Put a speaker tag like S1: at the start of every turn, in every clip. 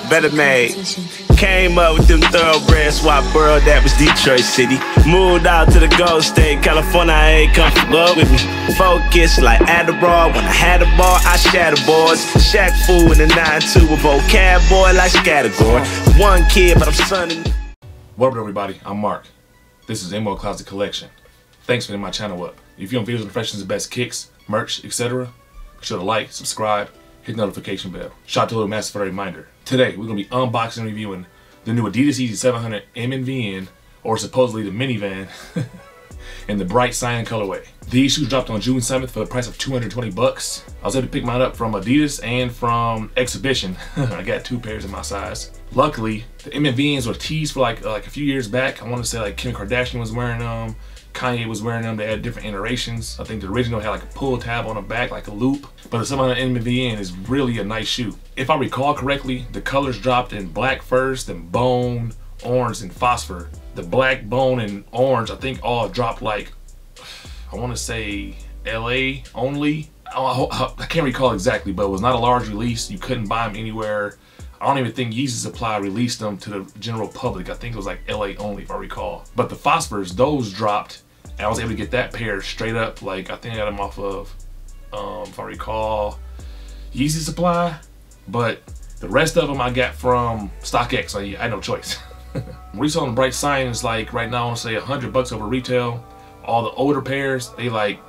S1: Better made. Came up with them thoroughbred swap world, that was Detroit City. Moved out to the Gold State, California, I ain't come from up with me. Focus like Adderall, when I had a ball, I shatter boards. Shack fool in the 9-2 with vocab boy like Scattergory. One kid, but I'm sonning.
S2: What up, everybody? I'm Mark. This is MNVN Closet Collection. Thanks for hitting my channel up. If you want videos on freshens and best kicks, merch, etc., be sure to like, subscribe, hit the notification bell. Shout out to Little Master for a reminder. Today, we're going to be unboxing and reviewing the new Adidas Yeezy 700 MNVN, or supposedly the minivan, in the Bright Cyan colorway. These shoes dropped on June 7th for the price of 220 bucks. I was able to pick mine up from Adidas and from Exhibition. I got 2 pairs in my size. Luckily, the MNVNs were teased for like a few years back. I want to say like Kim Kardashian was wearing them. Kanye was wearing them. They had different iterations. I think the original had like a pull tab on the back, like a loop. But the 700 MNVN is really a nice shoe. If I recall correctly, the colors dropped in black first, then bone, orange, and phosphor. The black, bone, and orange, I think all dropped like, I want to say LA only. I can't recall exactly, but it was not a large release. You couldn't buy them anywhere. I don't even think Yeezy Supply released them to the general public. I think it was like LA only, if I recall. But the Phosphorus, those dropped, and I was able to get that pair straight up. Like, I think I got them off of, if I recall, Yeezy Supply. But the rest of them I got from StockX, so I had no choice. Resale on Bright Cyan is like, right now I want to say 100 bucks over retail. All the older pairs, they like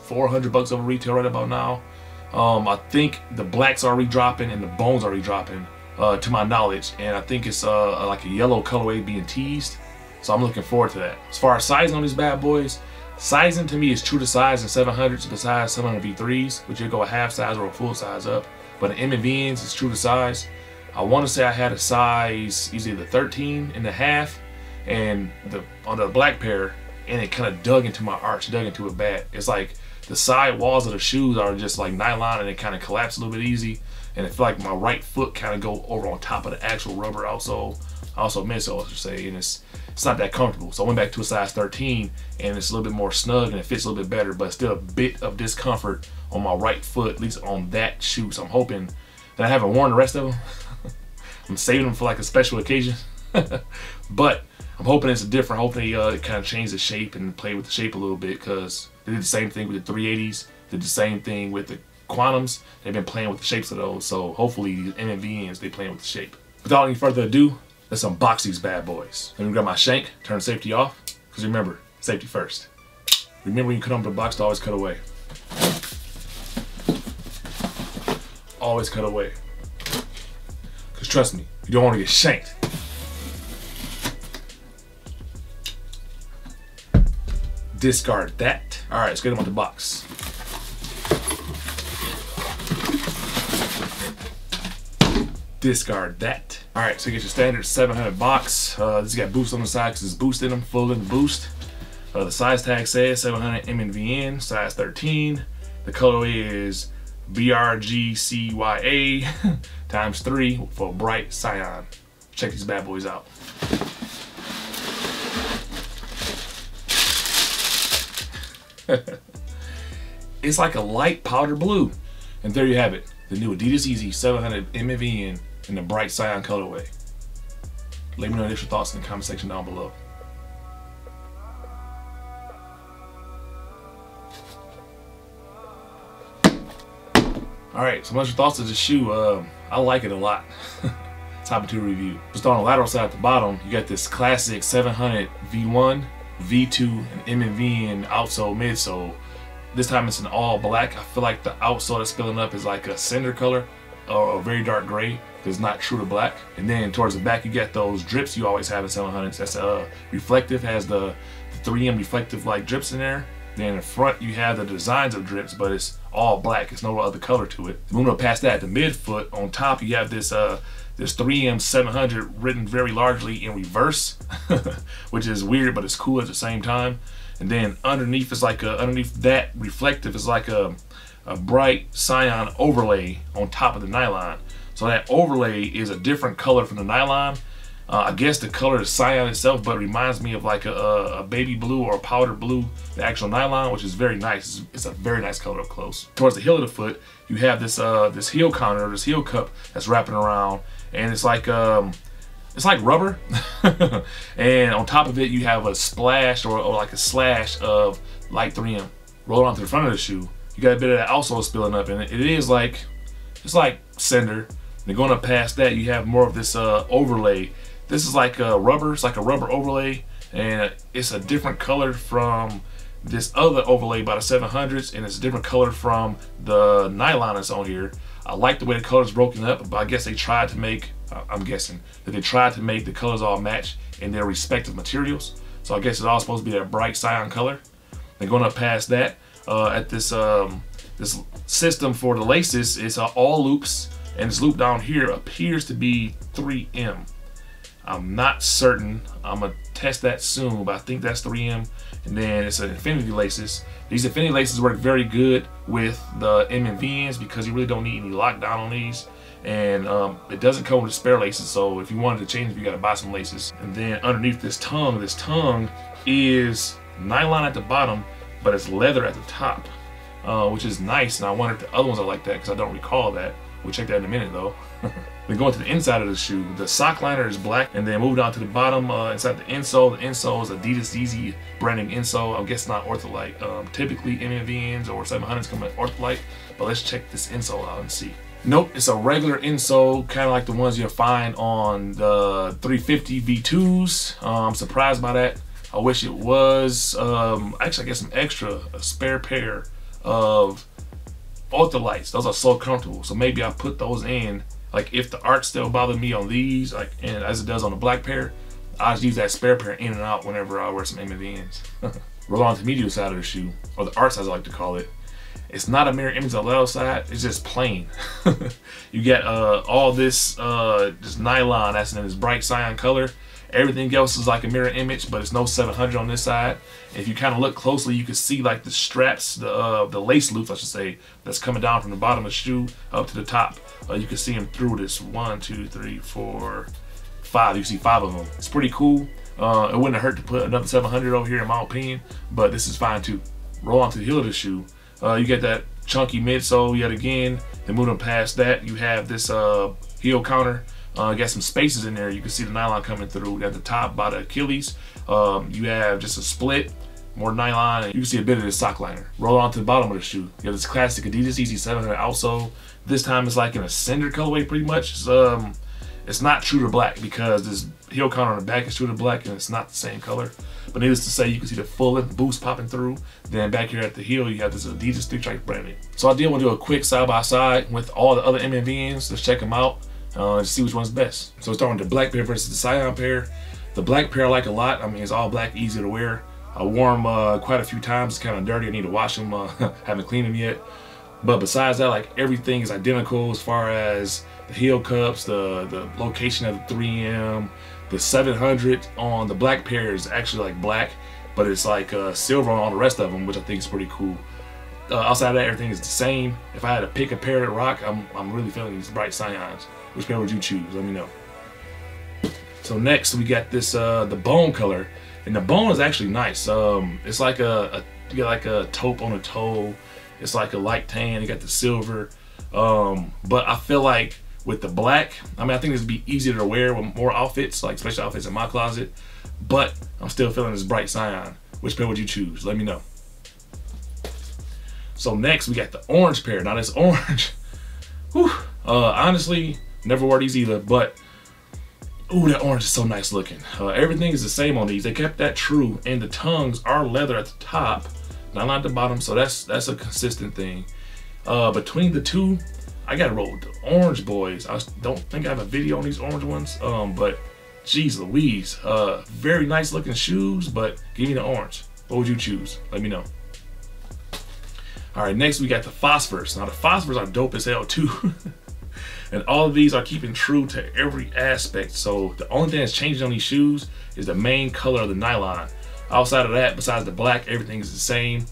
S2: 400 bucks over retail right about now. I think the blacks are already dropping and the bones are already dropping. To my knowledge, and I think it's like a yellow colorway being teased, so I'm looking forward to that. As far as sizing on these bad boys, sizing to me is true to size in 700s besides 700 V3s, which you go a half size or a full size up. But in MNVNs, it's true to size. I want to say I had a size easily the 13.5, and on the black pair, and it kind of dug into my arch, dug into it bad. It's like the side walls of the shoes are just like nylon, and it kind of collapsed a little bit easy. And I feel like my right foot kind of go over on top of the actual rubber midsole, I should say, and it's not that comfortable. So I went back to a size 13, and it's a little bit more snug and it fits a little bit better, but still a bit of discomfort on my right foot, at least on that shoe. So I'm hoping that I haven't worn the rest of them. I'm saving them for like a special occasion, but I'm hoping it's different. Hopefully it kind of changed the shape and play with the shape a little bit, because they did the same thing with the 380s, did the same thing with the Quantums. They've been playing with the shapes of those, so hopefully these MNVNs, they playing with the shape. Without any further ado, let's unbox these bad boys. Let me grab my shank, turn safety off, because remember, safety first. Remember, when you cut on the box to always cut away. Always cut away. Because trust me, you don't want to get shanked. Discard that. Alright, let's get them out the box. Discard that. Alright, so you get your standard 700 box. This got boost on the side because it's boosted them, full in the boost. The size tag says 700 MNVN, size 13. The colorway is BRGCYA times 3 for Bright Cyan. Check these bad boys out. It's like a light powder blue. And there you have it. The new Adidas Yeezy 700 MNVN in the Bright Cyan colorway. Let me know your initial thoughts in the comment section down below. Alright, so much your thoughts of this shoe. I like it a lot. Top to review. Just on the lateral side at the bottom, you got this classic 700 V1, V2, and MNVN outsole, midsole. This time it's in all black. I feel like the outsole that's spilling up is like a cinder color or a very dark gray. It's not true to black. And then towards the back you get those drips you always have in 700s. That's reflective, has the 3M reflective like drips in there. Then in the front you have the designs of drips, but it's all black. It's no other color to it. Moving up past that, the midfoot on top you have this this 3M 700 written very largely in reverse, which is weird, but it's cool at the same time. And then underneath is like underneath that reflective is like a Bright Cyan overlay on top of the nylon. So that overlay is a different color from the nylon. I guess the color is cyan itself, but it reminds me of like a baby blue or a powder blue, the actual nylon, which is very nice. It's a very nice color up close. Towards the heel of the foot, you have this this heel counter, this heel cup that's wrapping around, and it's like rubber. And on top of it, you have a splash or like a slash of light 3M. Roll onto the front of the shoe, you got a bit of that outsole spilling up, and it is like, it's like cinder. And going up past that, you have more of this overlay. This is like a rubber, it's like a rubber overlay, and it's a different color from this other overlay by the 700s, and it's a different color from the nylon that's on here. I like the way the colors broken up, but I guess they tried to make, I'm guessing, that they tried to make the colors all match in their respective materials. So I guess it's all supposed to be that bright cyan color. Then going up past that, at this this system for the laces, it's all loops, and this loop down here appears to be 3M. I'm not certain. I'm gonna test that soon, but I think that's 3M. And then it's an infinity laces. These infinity laces work very good with the MNVNs because you really don't need any lockdown on these. And it doesn't come with spare laces, so if you wanted to change it, you gotta buy some laces. And then underneath this tongue is nylon at the bottom, but it's leather at the top, which is nice. And I wonder if the other ones are like that because I don't recall that. We'll check that in a minute though. Then going to the inside of the shoe, the sock liner is black, and then moved down to the bottom inside the insole. The insole is Adidas Yeezy branding insole. I guess not ortholite. Typically MNVNs or 700s come at ortholite, but let's check this insole out and see. Nope, it's a regular insole, kind of like the ones you'll find on the 350 V2s. I'm surprised by that. I wish it was. Actually, I get some extra, a spare pair of ortholites. Those are so comfortable, so maybe I put those in. Like if the arch still bothers me on these, like and as it does on the black pair, I just use that spare pair in and out whenever I wear some MNVNs. Roll on to the medial side of the shoe, or the arch as I like to call it. It's not a mirror image on the left side, it's just plain. You get all this nylon that's in this bright cyan color. Everything else is like a mirror image, but it's no 700 on this side. If you kind of look closely, you can see like the straps, the lace loops, I should say, that's coming down from the bottom of the shoe up to the top. You can see them through this 1, 2, 3, 4, 5. You see 5 of them. It's pretty cool. It wouldn't hurt to put another 700 over here in my opinion, but this is fine too. Roll onto the heel of the shoe. You get that chunky midsole yet again. Then moving past that, you have this heel counter. Got some spaces in there. You can see the nylon coming through at the top by the Achilles. You have just a split, more nylon, and you can see a bit of the sock liner. Roll on to the bottom of the shoe. You have this classic Adidas Yeezy 700 outsole. This time it's like in a cinder colorway pretty much. It's not true to black because this heel counter on the back is true to black and it's not the same color. But needless to say, you can see the full length boost popping through. Then back here at the heel, you have this Adidas 3-stripe branding. So I did want to do a quick side by side with all the other MNVNs. Let's check them out. To see which one's best. So starting with the black pair versus the cyan pair. The black pair I like a lot. I mean, it's all black, easy to wear. I wore them quite a few times. It's kind of dirty. I need to wash them. Haven't cleaned them yet. But besides that, like everything is identical as far as the heel cups, the location of the 3M. The 700 on the black pair is actually like black, but it's like silver on all the rest of them, which I think is pretty cool. Outside of that, everything is the same. If I had to pick a pair to rock, I'm really feeling these bright cyans. Which pair would you choose? Let me know. So next we got this the bone color, and the bone is actually nice. It's like you get like a taupe on a toe. It's like a light tan. You got the silver, but I feel like with the black, I mean, I think this would be easier to wear with more outfits, like special outfits in my closet. But I'm still feeling this bright cyan. Which pair would you choose? Let me know. So next we got the orange pair. Now this orange, whew, honestly, never wore these either, but ooh, that orange is so nice looking. Everything is the same on these. They kept that true, and the tongues are leather at the top, nylon at the bottom, so that's a consistent thing. Between the two, I gotta roll with the orange boys. I don't think I have a video on these orange ones, but geez Louise, very nice looking shoes, but give me the orange. What would you choose? Let me know. All right, next we got the Phosphorus. Now the Phosphorus are dope as hell too. And all of these are keeping true to every aspect. So the only thing that's changing on these shoes is the main color of the nylon. Outside of that, besides the black, everything is the same.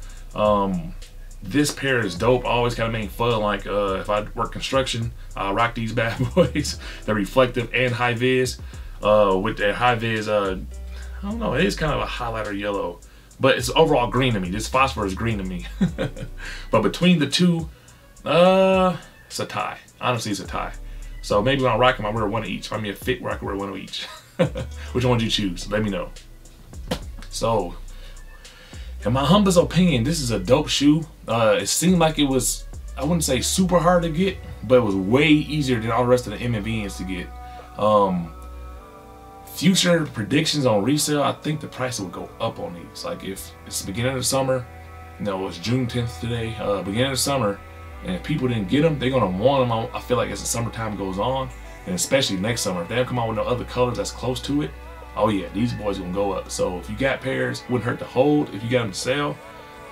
S2: This pair is dope. I always kind of make fun, like if I work construction, I rock these bad boys. They're reflective and high vis. with their high vis. I don't know, it is kind of a highlighter yellow, but it's overall green to me. This Phosphor is green to me. But between the two, it's a tie. Honestly, it's a tie. So maybe when I rock them, I wear one of each. Find me a fit where I can wear one of each. Which one do you choose? Let me know. So, in my humblest opinion, this is a dope shoe. It seemed like it was, I wouldn't say super hard to get, but it was way easier than all the rest of the MNVNs to get. Future predictions on resale, I think the price will go up on these. Like if it's the beginning of the summer, you know, it's June 10th today, beginning of the summer, and if people didn't get them, they're gonna want them. I feel like as the summertime goes on, and especially next summer, if they don't come out with no other colors that's close to it, oh yeah, these boys gonna go up. So if you got pairs, wouldn't hurt to hold if you got them to sell.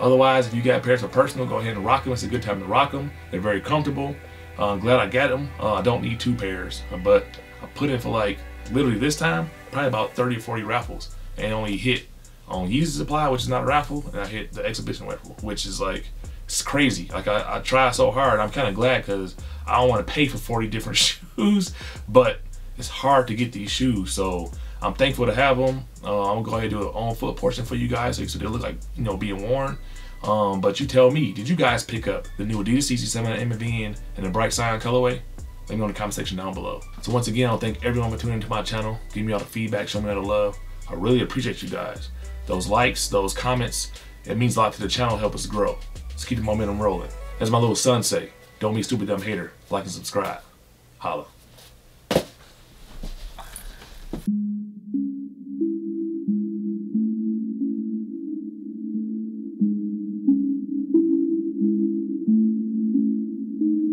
S2: Otherwise, if you got pairs for personal, go ahead and rock them. It's a good time to rock them. They're very comfortable. I'm glad I got them. I don't need 2 pairs, but I put in for like, literally this time, probably about 30 or 40 raffles, and only hit on Yeezy supply, which is not a raffle, and I hit the exhibition raffle, which is like, it's crazy. Like I try so hard. I'm kind of glad because I don't want to pay for 40 different shoes, but it's hard to get these shoes. So I'm thankful to have them. I'm gonna go ahead and do an on foot portion for you guys so they look like, you know, being worn. But you tell me, did you guys pick up the new Adidas Yeezy 7 MNVN and the Bright Cyan colorway? Let me know in the comment section down below. So once again, I want to thank everyone for tuning into my channel, giving me all the feedback, showing me all the love. I really appreciate you guys. Those likes, those comments, it means a lot to the channel, help us grow. Let's keep the momentum rolling. As my little son say, don't be a stupid dumb hater. Like and subscribe. Holla.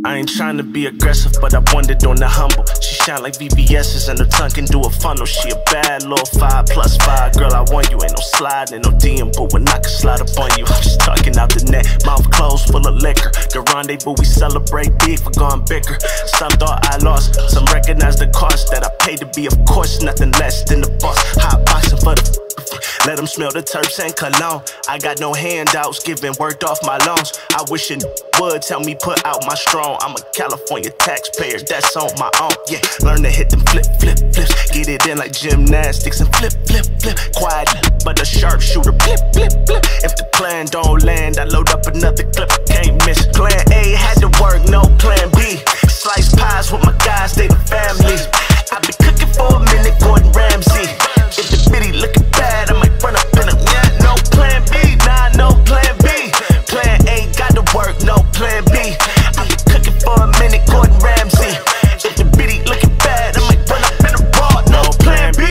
S1: I ain't trying to be aggressive, but I wondered on the humble. She shine like VVS's and her tongue can do a funnel. She a bad little 5+5. Girl, I want you. Ain't no sliding, no DM, but when I can slide up on you. I'm just talking out the net, mouth closed, full of liquor. The rendezvous, we celebrate big for going bigger. Some thought I lost, some recognize the cost that I paid to be, of course, nothing less than the boss. Hot boxing for the let them smell the terps and cologne. I got no handouts, giving worked off my loans. I wish it would tell me put out my strong. I'm a California taxpayer, that's on my own. Yeah, learn to hit them flip, flip, flips. Get it in like gymnastics and flip, flip, flip. Quiet, but a sharpshooter, flip, flip, flip. If the plan don't land, I load up another clip.